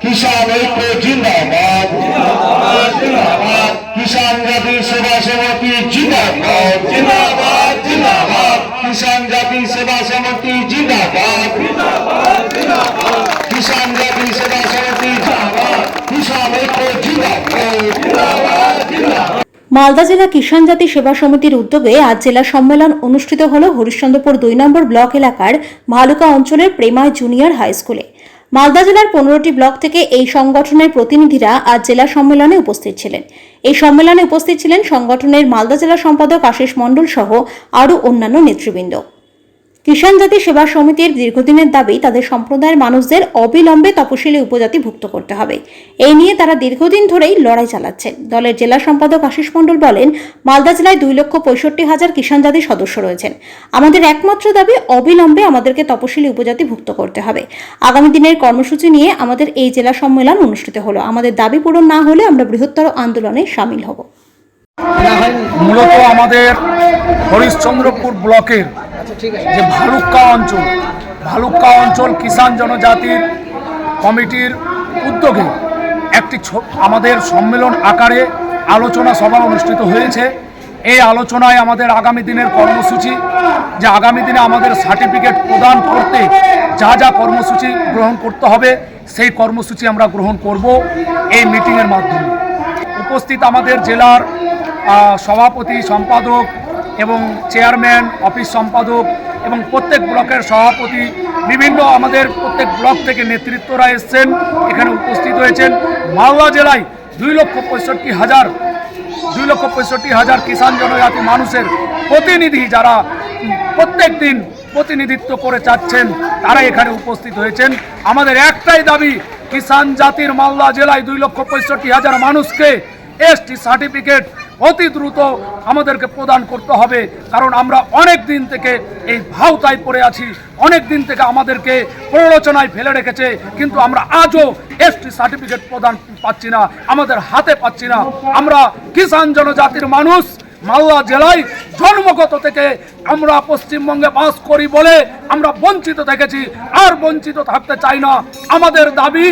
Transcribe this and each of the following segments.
কিষান ঐক্য জিন্দাবাদ, কিষান জাতি সেবা সমিতি জিন্দাবাদ, কিষান জাতি সেবা সমিতি জিন্দাবাদ, কিষান জাতি সেবা সমিতি জিন্দাবাদ, কিষান ঐক্য জিন্দাবাদ। মালদা জেলা কিষান জাতি সেবা সমিতির উদ্যোগে আজ জেলা সম্মেলন অনুষ্ঠিত হল হরিশ্চন্দ্রপুর 2 নম্বর ব্লক এলাকার ভালুকা অঞ্চলের প্রেমায় জুনিয়র হাই স্কুলে। মালদা জেলার 15টি ব্লক থেকে এই সংগঠনের প্রতিনিধিরা আজ জেলা সম্মেলনে উপস্থিত ছিলেন। এই সম্মেলনে উপস্থিত ছিলেন সংগঠনের মালদা জেলা সম্পাদক আশিস মণ্ডল সহ আরও অন্যান্য নেতৃবৃন্দ। কিষান জাতি সেবা সমিতির দীর্ঘদিনের দাবি তাদের সম্প্রদায়ের মানুষদের অবিলম্বে তপশিলি উপজাতি ভুক্ত করতে হবে। এই নিয়ে তারা দীর্ঘদিন ধরেই লড়াই চালাচ্ছেন। দলের জেলা সম্পাদক আশিস মণ্ডল বলেন, মালদা জেলায় 2,65,000 কিষান জাতির সদস্য রয়েছেন। আমাদের একমাত্র দাবি অবিলম্বে আমাদেরকে তপশিলি উপজাতি ভুক্ত করতে হবে। আগামী দিনের কর্মসূচি নিয়ে আমাদের এই জেলা সম্মেলন অনুষ্ঠিত হলো। আমাদের দাবি পূরণ না হলে আমরা বৃহত্তর আন্দোলনে সামিল হব। মূলত আমাদের হরিশ্চন্দ্রপুর ব্লকের যে ভালুকা অঞ্চল কিষান জনজাতির কমিটির উদ্যোগে একটি আমাদের সম্মেলন আকারে আলোচনা সভা অনুষ্ঠিত হয়েছে। এই আলোচনায় আমাদের আগামী দিনের কর্মসূচি, যে আগামী দিনে আমাদের সার্টিফিকেট প্রদান করতে যা যা কর্মসূচি গ্রহণ করতে হবে সেই কর্মসূচি আমরা গ্রহণ করব এই মিটিংয়ের মাধ্যমে। উপস্থিত আমাদের জেলার সভাপতি, সম্পাদক এবং চেয়ারম্যান, অফিস সম্পাদক এবং প্রত্যেক ব্লকের সভাপতি, বিভিন্ন আমাদের প্রত্যেক ব্লক থেকে নেতৃত্বরা এসছেন, এখানে উপস্থিত হয়েছেন। মালদা জেলায় 2,65,000 কিষান জনজাতি মানুষের প্রতিনিধি যারা প্রত্যেক দিন প্রতিনিধিত্ব করে যাচ্ছেন তারা এখানে উপস্থিত হয়েছেন। আমাদের একটাই দাবি, কিষান জাতির মালদা জেলায় 2,65,000 মানুষকে এসটি সার্টিফিকেট অতি দ্রুত আমাদেরকে প্রদান করতে হবে। কারণ আমরা অনেক দিন থেকে এই ভাওতায় পড়ে আছি, অনেক দিন থেকে আমাদেরকে প্ররোচনায় ফেলে রেখেছে, কিন্তু আমরা আজও এসটি সার্টিফিকেট প্রদান পাচ্ছি না, আমাদের হাতে পাচ্ছি না। আমরা কিষান জনজাতির মানুষ, মালদা জেলায় জন্মগত থেকে আমরা পশ্চিমবঙ্গে বাস করি বলে আমরা বঞ্চিত থেকেছি, আর বঞ্চিত থাকতে চাই না। আমাদের দাবি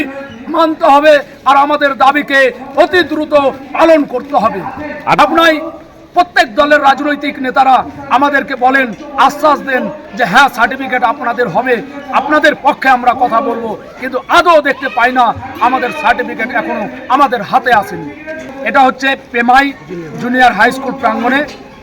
মানতে হবে আর আমাদের দাবিকে অতি দ্রুত পালন করতে হবে। আপনাই প্রত্যেক দলের রাজনৈতিক নেতারা আমাদেরকে বলেন, আশ্বাস দেন যে হ্যাঁ সার্টিফিকেট আপনাদের হবে, আপনাদের পক্ষে আমরা কথা বলবো, কিন্তু আদৌ দেখতে পাই না আমাদের সার্টিফিকেট এখনো আমাদের হাতে আসেনি। এটা হচ্ছে প্রেমাই জুনিয়র হাই স্কুল প্রাঙ্গণে